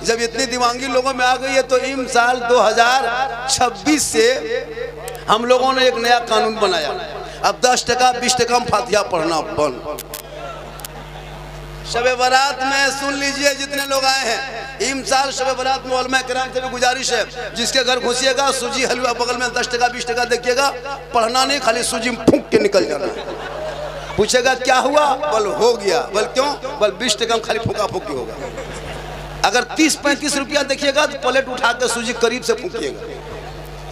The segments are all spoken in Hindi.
जब इतनी दीवानगी लोगों में आ गई है तो इन साल 2026 से हम लोगों ने एक नया कानून बनाया। अब 10 टका 20 टका में फातिहा पढ़ना बंद। शबे बारात में सुन लीजिए जितने लोग आए हैं, इम साल शबे बारात में उलमा किराम से भी गुजारिश है, जिसके घर घुसिएगा सूजी हलवा बगल में 10 टका 20 टका देखिएगा, पढ़ना नहीं, खाली सूजी में फूंक के निकल जाना। पूछेगा क्या हुआ, बल हो गया, बल क्यों, बल 20 टका में खाली फूका फूकी होगा। अगर 30-35 रुपया देखिएगा तो प्लेट उठा के सूजी करीब से फूकिएगा।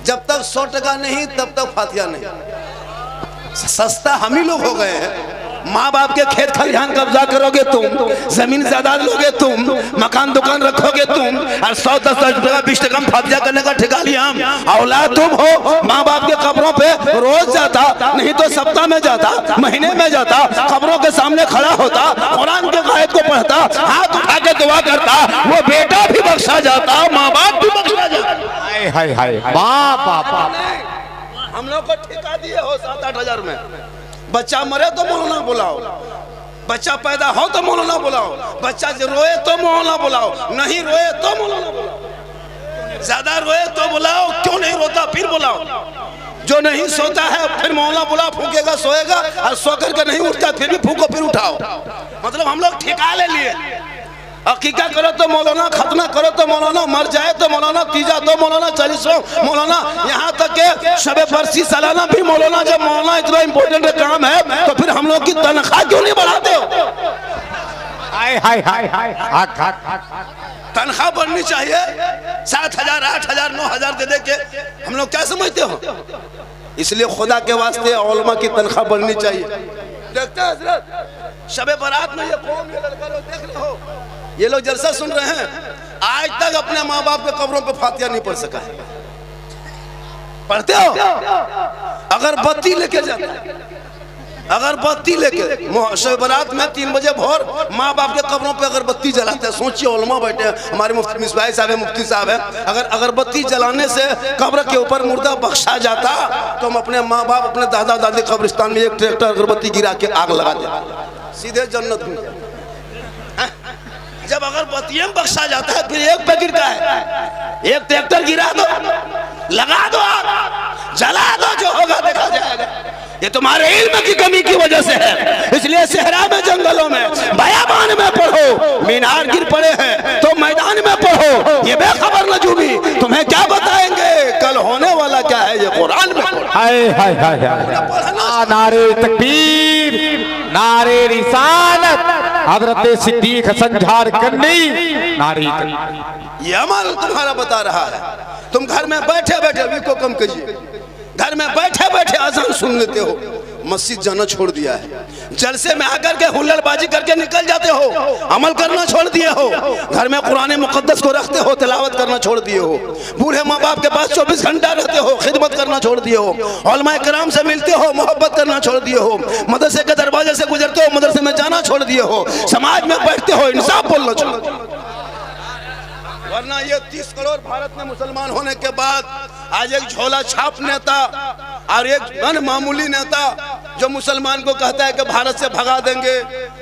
जब तक 100 टका नहीं तब तक फातिहा नहीं। सस्ता हम ही लोग हो गए हैं। माँ बाप के खेत खलिहान कब्जा करोगे तुम, जमीन जायदाद लोगे तुम, मकान दुकान रखोगे तुम, और 100-10 टका 20 टका फातिहा करने का ठेका लिया हम। औलाद तुम हो, माँ बाप के कब्रों पे रोज जाता, नहीं तो सप्ताह में जाता, महीने में जाता, कब्रों के सामने खड़ा होता, कुरान के आयत को पढ़ता, हाथ उठा के दुआ करता, वो बेटा भी बख्शा जाता, माँ बाप भी बख्शा जाता। हाय हाय बाप। हम लोग को ठेका दिए हो 7-8 हजार में। बच्चा मरे तो मौलाना बुलाओ, बच्चा पैदा हो तो मौलाना बुलाओ, बच्चा जो रोए तो मौलाना बुलाओ, नहीं रोए तो मौलाना बुलाओ, ज्यादा रोए तो बुलाओ, क्यों नहीं रोता फिर बुलाओ, जो नहीं सोता है फिर मौलाना बुला, फूकेगा सोएगा, और सो करके नहीं उठता फिर भी फूको फिर उठाओ। मतलब हम लोग ठेका ले लिए। अकीका करो तो मौलाना, खतना करो तो मौलाना, मर जाए तो मौलाना, तीजा तो मौलाना, 40 मौलाना, यहाँ तक के शबे बरसी सालाना भी मौलाना। जब मौलाना इतना इम्पोर्टेंट काम है तो फिर हम लोग की तनख्वाह क्यों नहीं बढ़ाते हो? हाय हाय हाय हाय, तनख्वाह बढ़नी चाहिए। 7,000 8,000 9,000 दे दे के हम लोग क्या समझते हो? इसलिए खुदा के वास्ते उलमा की तनख्वाह बढ़नी चाहिए। देखते हैं हजरत, शबे बारात में ये कौम, ये लड़का लोग देख रहे हो, ये लोग जलसा सुन रहे हैं, आज तक अपने माँ बाप के कब्रों पे फातिहा नहीं पढ़ सका है। पढ़ते हो? अगरबत्ती लेके जाते, अगरबत्ती लेके शबे बारात में 3 बजे भोर माँ बाप के कब्रों पे अगरबत्ती जलाते हैं। सोचिए उलमा बैठे हैं, हमारे मुफ्ती मिसबाह साहब है, मुफ्ती साहब है, अगर अगरबत्ती जलाने से कब्र के ऊपर मुर्दा बख्शा जाता तो हम अपने माँ बाप, अपने दादा दादी कब्रिस्तान में एक ट्रैक्टर अगरबत्ती गिरा के आग लगा देते, सीधे जन्नत में। जब अगरबत्ती में बख्शा जाता है फिर एक पैकेट का है, एक ट्रैक्टर गिरा दो, लगा दो आग, जला दो, जो होगा देखा जाएगा। ये तुम्हारे इल्म की कमी की वजह से है। इसलिए सहरा में, जंगलों में, बयाबान में पढ़ो, मीनार गिर पड़े हैं तो मैदान में पढ़ो। ये बेखबर नजूमी तुम्हें क्या बताएंगे कल होने वाला क्या है, ये कुरान में। हाय हाय हाय हाय, नारे तकबीर, नारे रिसालत, हजरत सिद्दीक हसन झारखंडी, नारे तकबीर। ये अमल तुम्हारा बता रहा है। तुम घर में बैठे बैठे अभी को कम कीजिए, घर में बैठे बैठे अज़ान सुन लेते हो, मस्जिद जाना छोड़ दिया है, जलसे में आकर के हुल्लड़बाजी करके निकल जाते हो, अमल करना छोड़ दिए हो, घर में कुरान मुक़द्दस को रखते हो, तिलावत करना छोड़ दिए हो, बूढ़े माँ बाप के पास 24 घंटा रहते हो, खिदमत करना छोड़ दिए हो, उलमा किराम से मिलते हो, मोहब्बत करना छोड़ दिए हो, मदरसे के दरवाजे से गुजरते हो, मदरसे में जाना छोड़ दिए हो, समाज में बैठते हो, इंसाफ बोलना छोड़ दिए हो। वरना ये 30 करोड़ भारत में मुसलमान होने के बाद आज एक झोला छाप नेता और एक मन मामूली नेता जो मुसलमान को कहता है कि भारत से भगा देंगे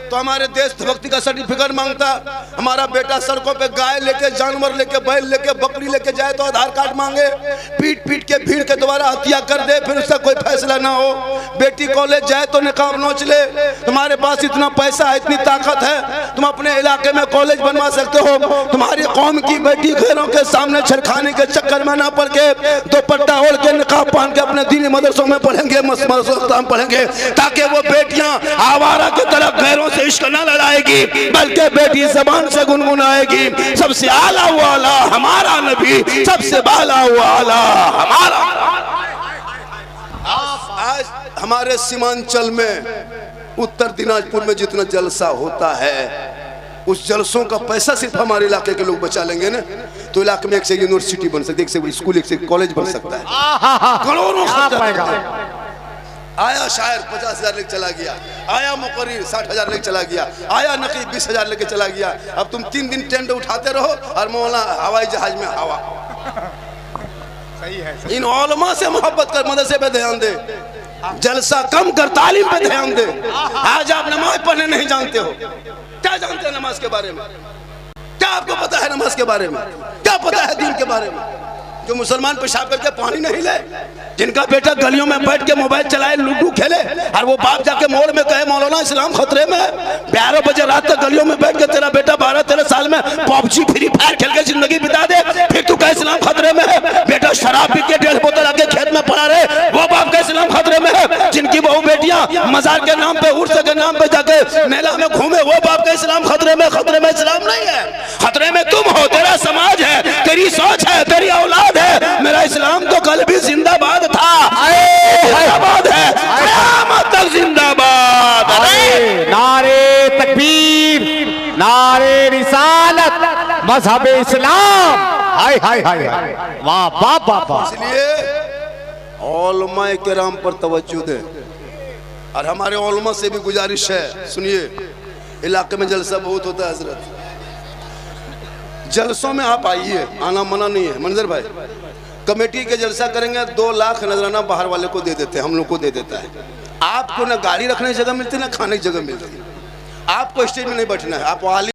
तो हमारे देशभक्ति का सर्टिफिकेट मांगता, हमारा बेटा सड़कों पे गाय लेके, जानवर लेके, बैल लेके, बकरी लेके जाए तो आधार कार्ड मांगे, पीट पीट के भीड़ के द्वारा हत्या कर दे, फिर उसका कोई फैसला ना हो, बेटी कॉलेज जाए तो निकाब नोच ले। तुम्हारे पास इतना पैसा है, इतनी ताकत है, तुम अपने इलाके में कॉलेज बनवा सकते हो, तुम्हारी कौम की बेटी घरों के सामने छरखाने के चक्कर में ना पड़ के दुपट्टा ओढ़ के निकाब पहन के अपने दीनी मदरसों में पढ़ेंगे, मदरसों पढ़ेंगे, ताकि वो बेटियां आवारा की तरफ घरों से इश्क न लड़ाएगी, बल्कि बेटी जबान से गुनगुनाएगी, सबसे आला वाला हमारा नबी, सबसे बाला वाला हमारा। आज हमारे सीमांचल में, उत्तर दिनाजपुर में जितना जलसा होता है, उस जलसों का पैसा सिर्फ हमारे इलाके के लोग बचा लेंगे ना, तो इलाके में एक से यूनिवर्सिटी बन सकती है, एक से स्कूल, एक से कॉलेज बन सकता है। करोड़ों खर्चा आया, शायर 50,000 लेके चला गया, आया मुकर्रिर 60,000 लेके चला गया, आया नकीब 20,000 लेके चला गया। अब तुम 3 दिन टेंट उठाते रहो और मौलाना हवाई जहाज में हवा। सही है। इन उलमा से मोहब्बत कर, मदरसे पे ध्यान दे, जलसा कम कर, तालीम पे ध्यान दे। आज आप नमाज पढ़ने नहीं जानते हो, क्या जानते हैं नमाज के बारे में, क्या क्या आपको पता है नमाज के बारे में? क्या पता है दीन के बारे में? जो मुसलमान पेशाब करके पानी नहीं ले, जिनका बेटा गलियों में बैठ के मोबाइल चलाए, लूडो खेले, और वो बाप जाके मोड़ में कहे मौलाना इस्लाम खतरे में है। 11 बजे रात तक गलियों में बैठ के तेरा बेटा 12-13 साल में पबजी फ्री फायर खेल के जिंदगी बिता दे, फिर तू कहे इस्लाम खतरे में है। बेटा शराब पी के 1.5 बोतल आके खेत में पड़ा रहे, वो बाप का इस्लाम खतरे में है। जिनकी बहू बेटियां मजार के नाम पे, उर्स के नाम पे जाके मेला में घूमे, वो बाप का इस्लाम खतरे में। खतरे में इस्लाम नहीं है, खतरे में तुम हो, तेरा समाज है, तेरी सोच है, तेरी औलाद है। मेरा इस्लाम तो कल भी जिंदाबाद था, जिंदाबाद है, क़यामत तक जिंदाबाद। नारे तकबीर, नारे रिसालत, मजहब इस्लाम। हाय हाय हाय, वाह वाह वाह वाह। इसलिए उलमा किराम पर तवज्जो दें, और हमारे उलमा से भी गुजारिश है, सुनिए, इलाके में जलसा बहुत होता है हजरत, जलसों में आप आइए, आना मना नहीं है। मंजर भाई, कमेटी के जलसा करेंगे 2 लाख नजराना बाहर वाले को दे देते हैं, हम लोग को दे देता है। आपको ना गाड़ी रखने की जगह मिलती, ना खाने की जगह मिलती। आपको स्टेज में नहीं बैठना है, आप